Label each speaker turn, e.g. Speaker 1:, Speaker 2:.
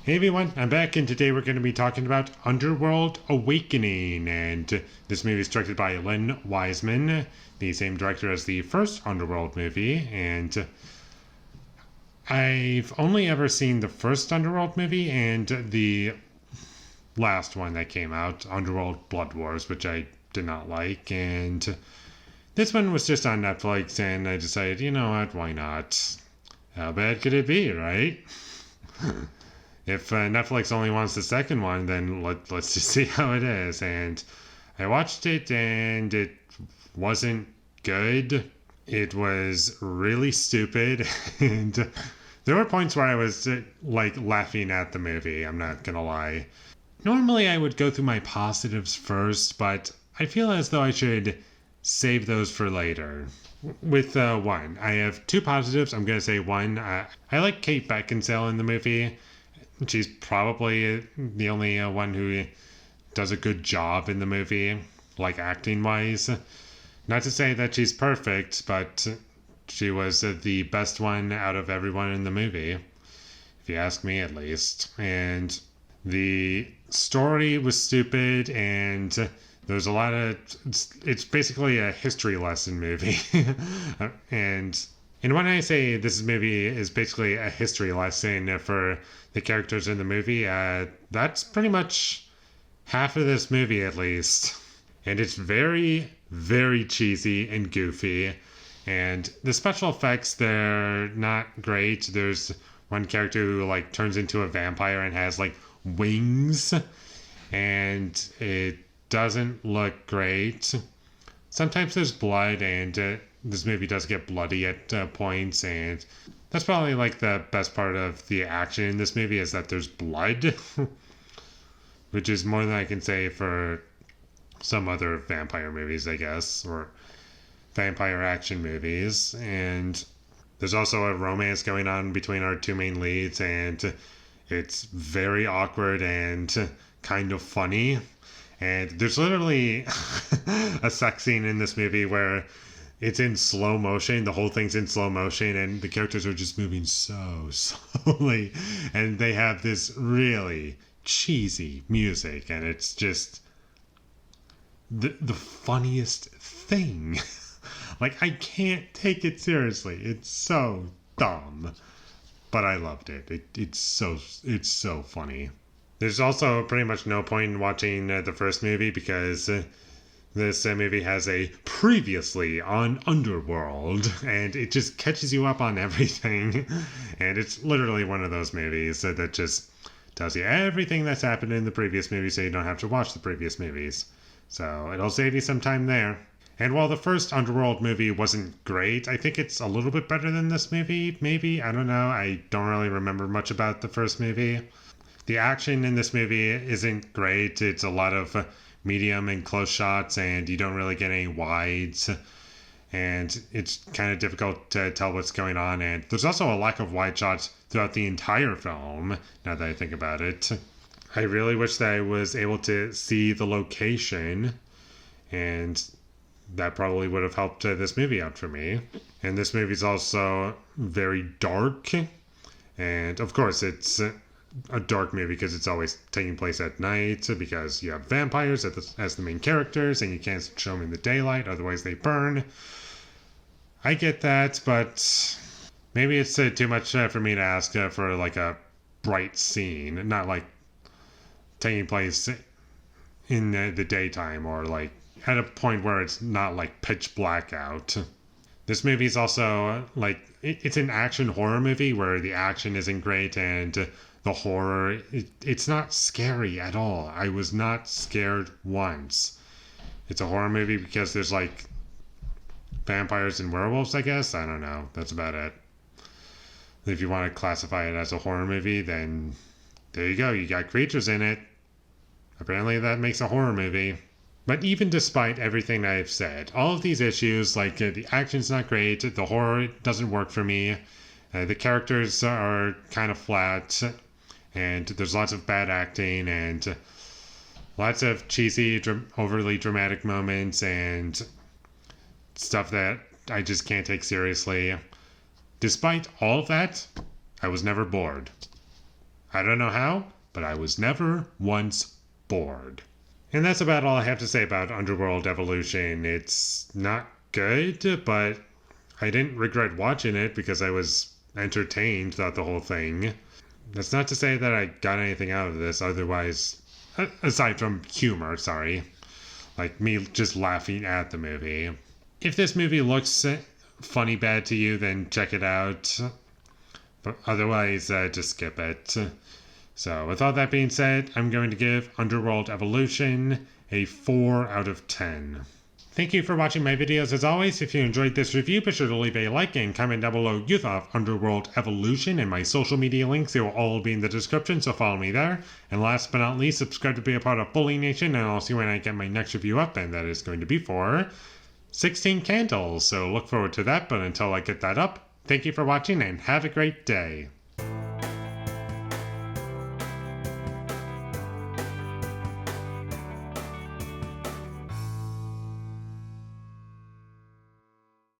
Speaker 1: Hey everyone, I'm back, and today we're going to be talking about Underworld Awakening. And this movie is directed by Len Wiseman, the same director as the first Underworld movie. And I've only ever seen the first Underworld movie and the last one that came out, Underworld Blood Wars, which I did not like. And this one was just on Netflix, and I decided, you know what, why not? How bad could it be, right? If Netflix only wants the second one, then let's just see how it is. And I watched it, and it wasn't good. It was really stupid, and there were points where I was like laughing at the movie. I'm not gonna lie. Normally, I would go through my positives first, but I feel as though I should save those for later. With one, I have two positives. I'm gonna say one. I like Kate Beckinsale in the movie. She's probably the only one who does a good job in the movie, like acting wise. Not to say that she's perfect, but she was the best one out of everyone in the movie, if you ask me at least. And the story was stupid, and there's a lot of. It's basically a history lesson movie. And when I say this movie is basically a history lesson for the characters in the movie, that's pretty much half of this movie at least. And it's very, very cheesy and goofy. And the special effects, they're not great. There's one character who like turns into a vampire and has like wings. And it doesn't look great. Sometimes there's blood, and this movie does get bloody at points, and that's probably like the best part of the action in this movie is that there's blood, which is more than I can say for some other vampire movies, I guess, or vampire action movies. And there's also a romance going on between our two main leads, and it's very awkward and kind of funny. And there's literally a sex scene in this movie where it's in slow motion. The whole thing's in slow motion, and the characters are just moving so slowly. And they have this really cheesy music, and it's just the funniest thing. Like, I can't take it seriously. It's so dumb. But I loved it. It's so funny. There's also pretty much no point in watching the first movie because this movie has a previously on Underworld, and it just catches you up on everything. And it's literally one of those movies that just tells you everything that's happened in the previous movie so you don't have to watch the previous movies. So it'll save you some time there. And while the first Underworld movie wasn't great, I think it's a little bit better than this movie, maybe? I don't know. I don't really remember much about the first movie. The action in this movie isn't great. It's a lot of medium and close shots, and you don't really get any wides. And it's kind of difficult to tell what's going on. And there's also a lack of wide shots throughout the entire film, now that I think about it. I really wish that I was able to see the location, and that probably would have helped this movie out for me. And this movie's also very dark. And of course, it's a dark movie because it's always taking place at night because you have vampires as the main characters and you can't show them in the daylight, otherwise they burn. I get that, but maybe it's too much for me to ask for like a bright scene, not like taking place in the daytime or like at a point where it's not like pitch black out. This movie is also like it's an action horror movie where the action isn't great, and the horror, it's not scary at all. I was not scared once. It's a horror movie because there's like vampires and werewolves, I guess. I don't know. That's about it. If you want to classify it as a horror movie, then there you go. You got creatures in it. Apparently that makes a horror movie. But even despite everything I've said, all of these issues, like the action's not great, the horror doesn't work for me, the characters are kind of flat, and there's lots of bad acting and lots of cheesy, overly dramatic moments and stuff that I just can't take seriously. Despite all of that, I was never bored. I don't know how, but I was never once bored. And that's about all I have to say about Underworld Evolution. It's not good, but I didn't regret watching it because I was entertained throughout the whole thing. That's not to say that I got anything out of this otherwise, aside from humor, sorry. Like me just laughing at the movie. If this movie looks funny bad to you, then check it out. But otherwise, just skip it. So, with all that being said, I'm going to give Underworld Evolution a 4 out of 10. Thank you for watching my videos as always. If you enjoyed this review, be sure to leave a like and comment down below your thought of Underworld Evolution, and my social media links, they will all be in the description, so follow me there. And last but not least, subscribe to be a part of Foley Nation, and I'll see when I get my next review up, and that is going to be for 16 Candles. So look forward to that, but until I get that up, thank you for watching and have a great day.